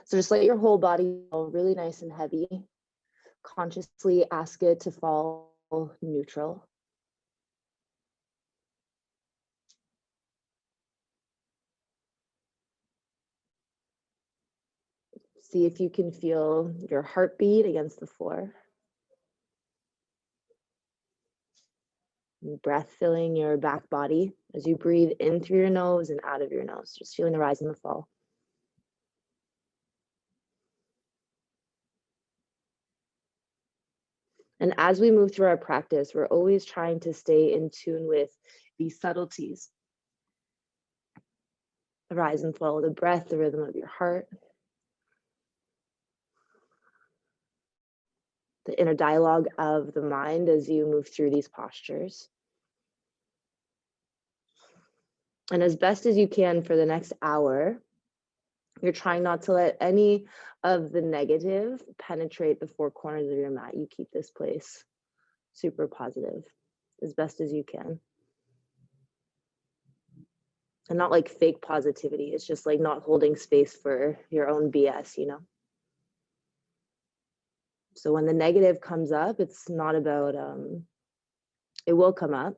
So just let your whole body go really nice and heavy. Consciously ask it to fall neutral. See if you can feel your heartbeat against the floor. And breath filling your back body as you breathe in through your nose and out of your nose, just feeling the rise and the fall. And as we move through our practice, we're always trying to stay in tune with these subtleties. The rise and flow of the breath, the rhythm of your heart, the inner dialogue of the mind as you move through these postures. And as best as you can for the next hour, you're trying not to let any of the negative penetrate the four corners of your mat. You keep this place super positive as best as you can. And not like fake positivity. It's just like not holding space for your own BS, you know? So when the negative comes up, it's not about, it will come up,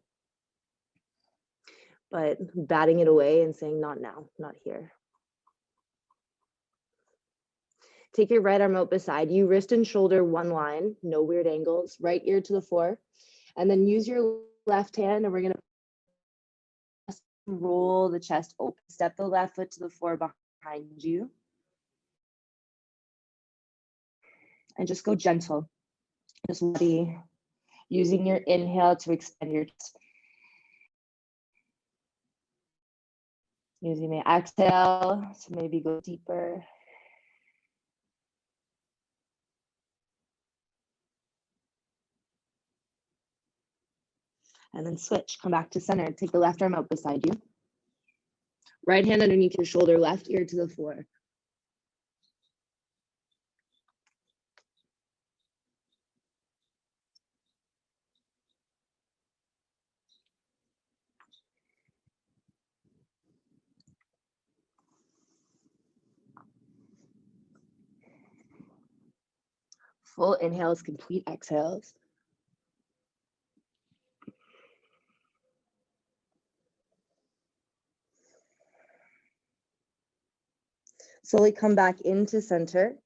but batting it away and saying, not now, not here. Take your right arm out beside you, wrist and shoulder one line, no weird angles, right ear to the floor. And then use your left hand and we're gonna roll the chest open. Step the left foot to the floor behind you. And just go gentle. Just steady, using your inhale to expand your chest. Using the exhale to maybe go deeper. And then switch, come back to center. Take the left arm out beside you. Right hand underneath your shoulder, left ear to the floor. Full inhales, complete exhales. Slowly come back into center.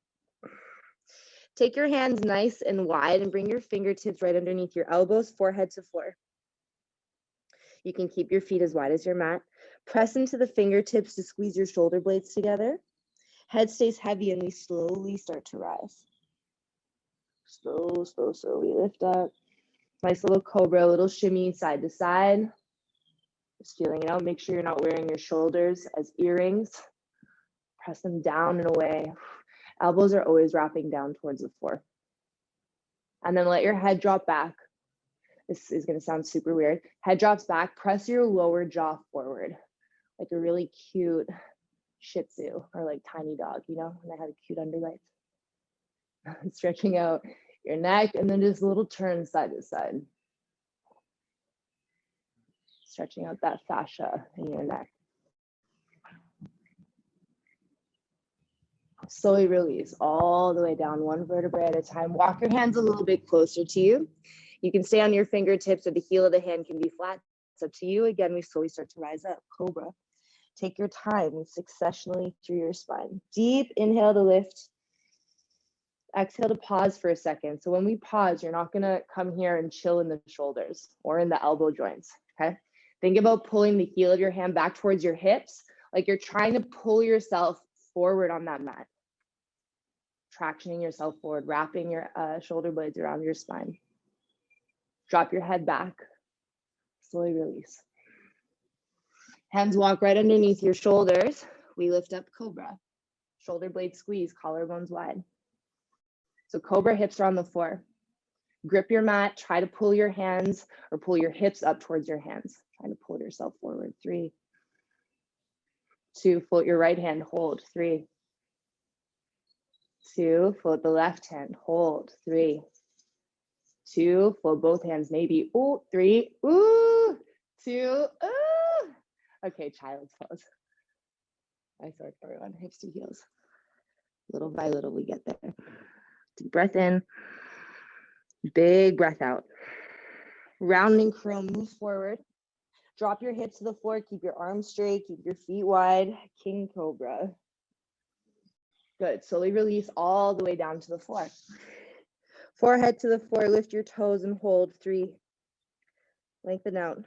Take your hands nice and wide and bring your fingertips right underneath your elbows, forehead to floor. You can keep your feet as wide as your mat. Press into the fingertips to squeeze your shoulder blades together. Head stays heavy and we slowly start to rise. Slow, slow, slowly lift up. Nice little cobra, little shimmy side to side. Just feeling it out. Make sure you're not wearing your shoulders as earrings. Press them down and away. Elbows are always wrapping down towards the floor. And then let your head drop back. This is going to sound super weird. Head drops back. Press your lower jaw forward, like a really cute Shih Tzu or like tiny dog, you know, and they have a cute underbite. Stretching out your neck and then just little turns side to side. Stretching out that fascia in your neck. Slowly release all the way down, one vertebrae at a time. Walk your hands a little bit closer to you. You can stay on your fingertips or the heel of the hand can be flat. It's up to you. Again, we slowly start to rise up, cobra. Take your time successionally through your spine. Deep inhale to lift. Exhale to pause for a second. So when we pause, you're not gonna come here and chill in the shoulders or in the elbow joints, okay? Think about pulling the heel of your hand back towards your hips, like you're trying to pull yourself forward on that mat. Tractioning yourself forward, wrapping your shoulder blades around your spine. Drop your head back, slowly release. Hands walk right underneath your shoulders. We lift up cobra. Shoulder blade squeeze, collarbones wide. So cobra, hips are on the floor. Grip your mat, try to pull your hands or pull your hips up towards your hands. Trying to pull yourself forward. 3, 2, float your right hand, hold. 3, 2, float the left hand, hold. 3, 2, float both hands, maybe. Ooh, 3, ooh, 2, ooh. Okay, child's pose. Nice work, everyone. Hips to heels. Little by little, we get there. Deep breath in, big breath out. Rounding curl, move forward. Drop your hips to the floor, keep your arms straight, keep your feet wide, king cobra. Good, slowly release all the way down to the floor. Forehead to the floor, lift your toes and hold. 3, lengthen out.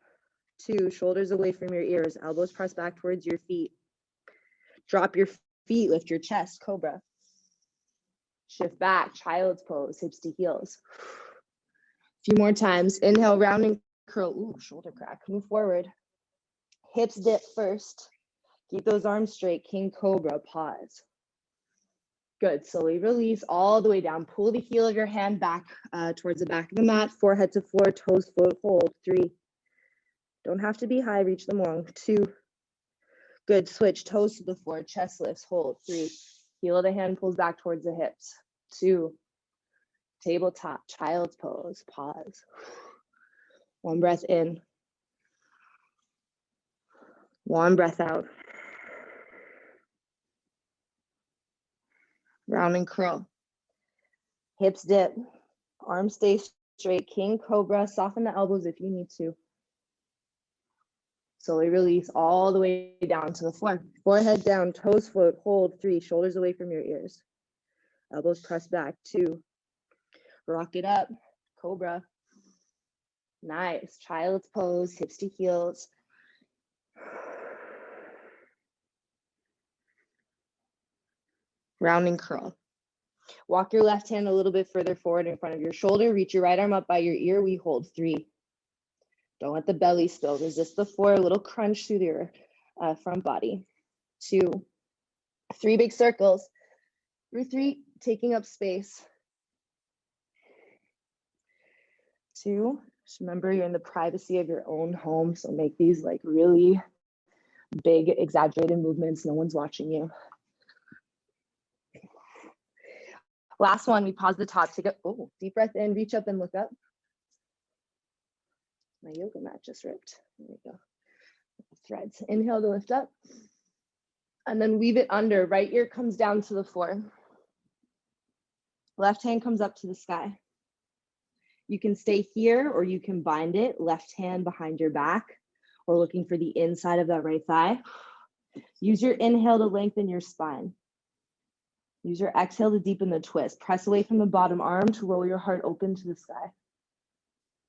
2, shoulders away from your ears, elbows press back towards your feet. Drop your feet, lift your chest, cobra. Shift back, child's pose, hips to heels. A few more times, inhale, rounding curl, ooh, shoulder crack, move forward. Hips dip first, keep those arms straight, king cobra, pause. Good, slowly release all the way down. Pull the heel of your hand back towards the back of the mat, forehead to floor, toes float, hold. 3, don't have to be high, reach them long. 2, good, switch, toes to the floor, chest lifts, hold. 3, heel of the hand pulls back towards the hips. 2, tabletop, child's pose, pause. 1 breath in. 1 breath out. Rounding curl. Hips dip. Arms stay straight. King cobra. Soften the elbows if you need to. Slowly release all the way down to the floor. Forehead down, toes float, hold. 3, shoulders away from your ears. Elbows press back. 2, rock it up, cobra. Nice, child's pose, hips to heels. Rounding curl. Walk your left hand a little bit further forward in front of your shoulder. Reach your right arm up by your ear. We hold. 3. Don't let the belly spill. Resist the floor. A little crunch through your front body. 2, 3 big circles. Through 3, taking up space. 2, just remember you're in the privacy of your own home. So make these like really big, exaggerated movements. No one's watching you. Last one, we pause the top, take a deep breath in, reach up and look up. My yoga mat just ripped. There we go. Threads. Inhale to lift up. And then weave it under. Right ear comes down to the floor. Left hand comes up to the sky. You can stay here or you can bind it. Left hand behind your back or looking for the inside of that right thigh. Use your inhale to lengthen your spine. Use your exhale to deepen the twist. Press away from the bottom arm to roll your heart open to the sky.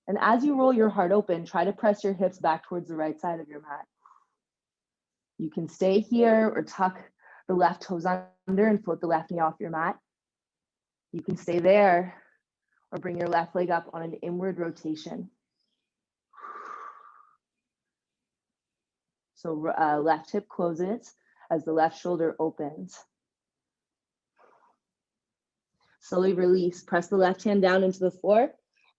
And as you roll your heart open, try to press your hips back towards the right side of your mat. You can stay here or tuck the left toes under and float the left knee off your mat. You can stay there or bring your left leg up on an inward rotation. So left hip closes as the left shoulder opens. Slowly release, press the left hand down into the floor.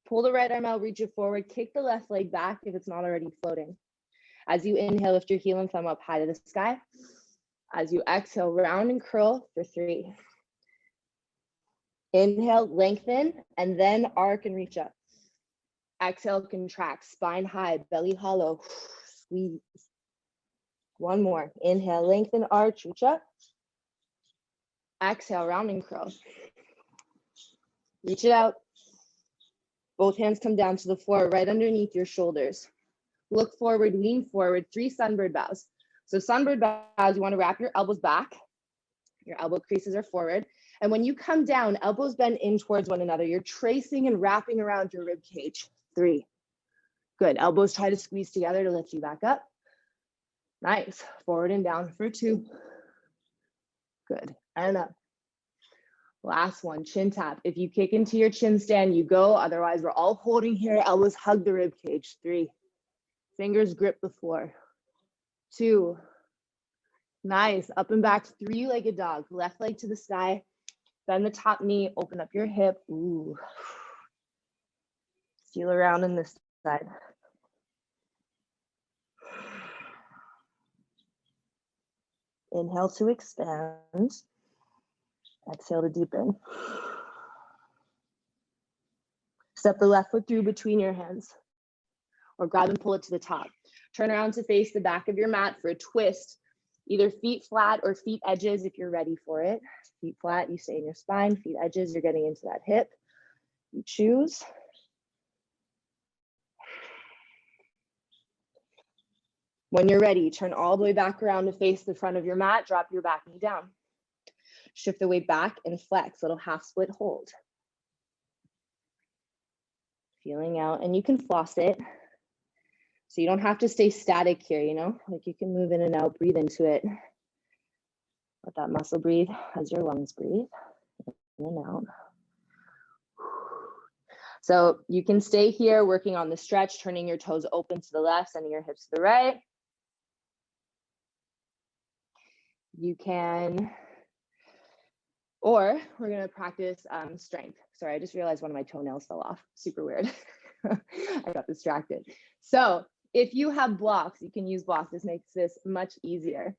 Pull the right arm out, reach it forward, kick the left leg back if it's not already floating. As you inhale, lift your heel and thumb up high to the sky. As you exhale, round and curl for 3. Inhale, lengthen, and then arc and reach up. Exhale, contract, spine high, belly hollow, squeeze. 1 more. Inhale, lengthen, arch, reach up. Exhale, round and curl. Reach it out. Both hands come down to the floor, right underneath your shoulders. Look forward, lean forward, 3 sunbird bows. So sunbird bows, you want to wrap your elbows back. Your elbow creases are forward. And when you come down, elbows bend in towards one another. You're tracing and wrapping around your rib cage. 3. Good. Elbows try to squeeze together to lift you back up. Nice. Forward and down for 2. Good. And up. Last one, chin tap. If you kick into your chin stand, you go. Otherwise, we're all holding here. Elbows hug the rib cage. 3. Fingers grip the floor. 2. Nice. Up and back, 3-legged dog. Left leg to the sky. Bend the top knee. Open up your hip. Ooh. Feel around in this side. Inhale to expand. Exhale to deepen. Step the left foot through between your hands or grab and pull it to the top. Turn around to face the back of your mat for a twist. Either feet flat or feet edges if you're ready for it. Feet flat, you stay in your spine. Feet edges, you're getting into that hip. You choose. When you're ready, turn all the way back around to face the front of your mat. Drop your back knee down. Shift the weight back and flex, little half split hold. Feeling out, and you can floss it. So you don't have to stay static here, you know, like you can move in and out, breathe into it. Let that muscle breathe as your lungs breathe, in and out. So you can stay here working on the stretch, turning your toes open to the left, sending your hips to the right. You can, or we're gonna practice strength. Sorry, I just realized one of my toenails fell off. Super weird. I got distracted. So if you have blocks, you can use blocks. This makes this much easier.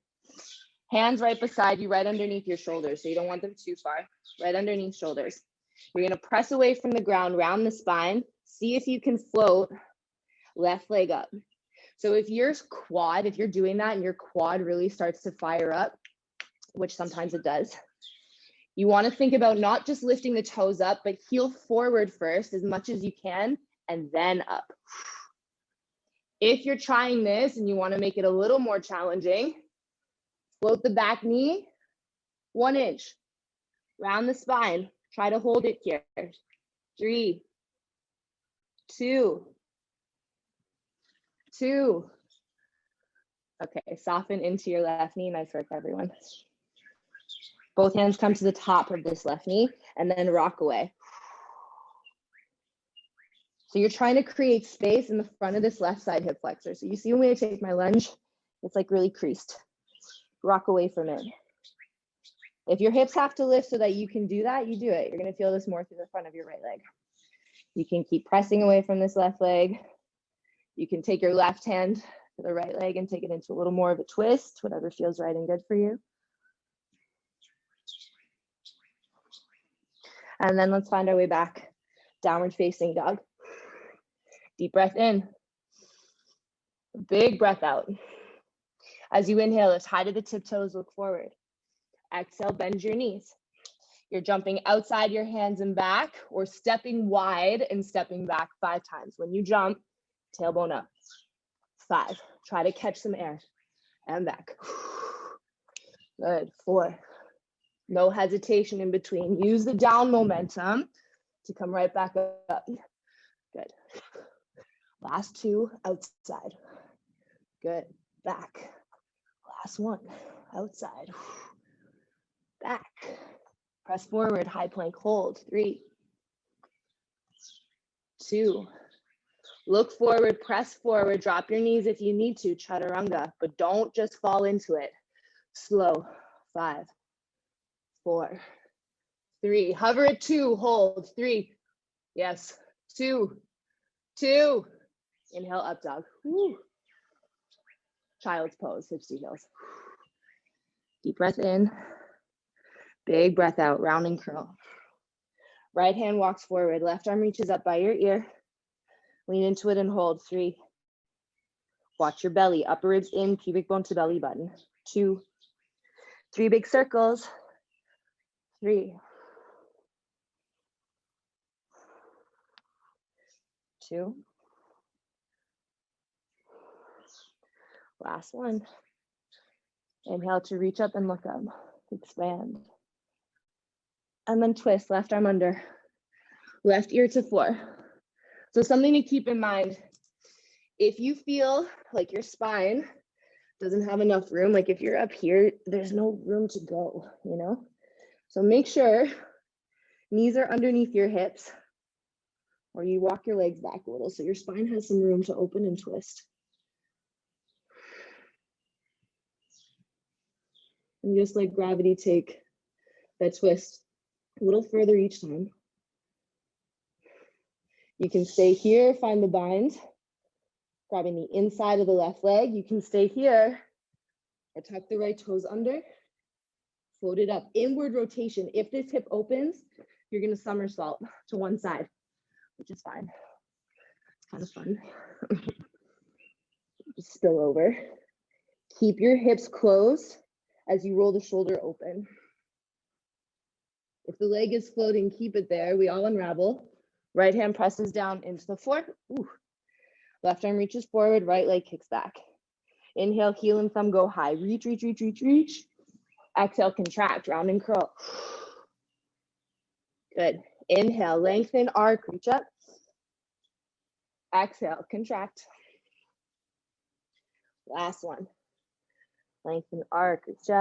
Hands right beside you, right underneath your shoulders. So you don't want them too far, right underneath shoulders. You're gonna press away from the ground, round the spine. See if you can float left leg up. So if you're doing that and your quad really starts to fire up, which sometimes it does, you wanna think about not just lifting the toes up, but heel forward first as much as you can, and then up. If you're trying this and you wanna make it a little more challenging, float the back knee 1 inch, round the spine. Try to hold it here. 3, 2. Okay, soften into your left knee. Nice work, everyone. Both hands come to the top of this left knee and then rock away. So you're trying to create space in the front of this left side hip flexor. So you see when I take my lunge, it's like really creased. Rock away from it. If your hips have to lift so that you can do that, you do it. You're gonna feel this more through the front of your right leg. You can keep pressing away from this left leg. You can take your left hand to the right leg and take it into a little more of a twist, whatever feels right and good for you. And then let's find our way back, downward facing dog. Deep breath in, big breath out. As you inhale, lift high to the tiptoes, look forward. Exhale, bend your knees. You're jumping outside your hands and back, or stepping wide and stepping back 5 times. When you jump, tailbone up. 5, try to catch some air, and back. Good, 4. No hesitation in between. Use the down momentum to come right back up. Good. Last 2, outside. Good, back. Last 1, outside. Back. Press forward, high plank hold. 3, 2. Look forward, press forward, drop your knees if you need to, chaturanga, but don't just fall into it. Slow. 5, 4, 3. Hover at 2, hold. 3. Yes. 2. Inhale, up dog. Woo. Child's pose, hips to heels. Deep breath in. Big breath out, round and curl. Right hand walks forward, left arm reaches up by your ear. Lean into it and hold. 3. Watch your belly, upper ribs in, pubic bone to belly button. 2. 3 big circles. 3. 2. Last 1. Inhale to reach up and look up, expand. And then twist, left arm under, left ear to floor. So something to keep in mind, if you feel like your spine doesn't have enough room, like if you're up here, there's no room to go, you know? So make sure knees are underneath your hips, or you walk your legs back a little so your spine has some room to open and twist. And just like gravity, take that twist a little further each time. You can stay here, find the bind, grabbing the inside of the left leg. You can stay here or tuck the right toes under, float it up, inward rotation. If this hip opens, you're gonna somersault to one side, which is fine. It's kind of fun. Just spill over. Keep your hips closed as you roll the shoulder open. If the leg is floating, keep it there. We all unravel. Right hand presses down into the floor. Ooh. Left arm reaches forward, right leg kicks back. Inhale, heel and thumb go high. Reach, reach, reach, reach, reach. Exhale, contract, round and curl. Good. Inhale, lengthen, arc, reach up. Exhale, contract. Last one. Lengthen, arc, reach up.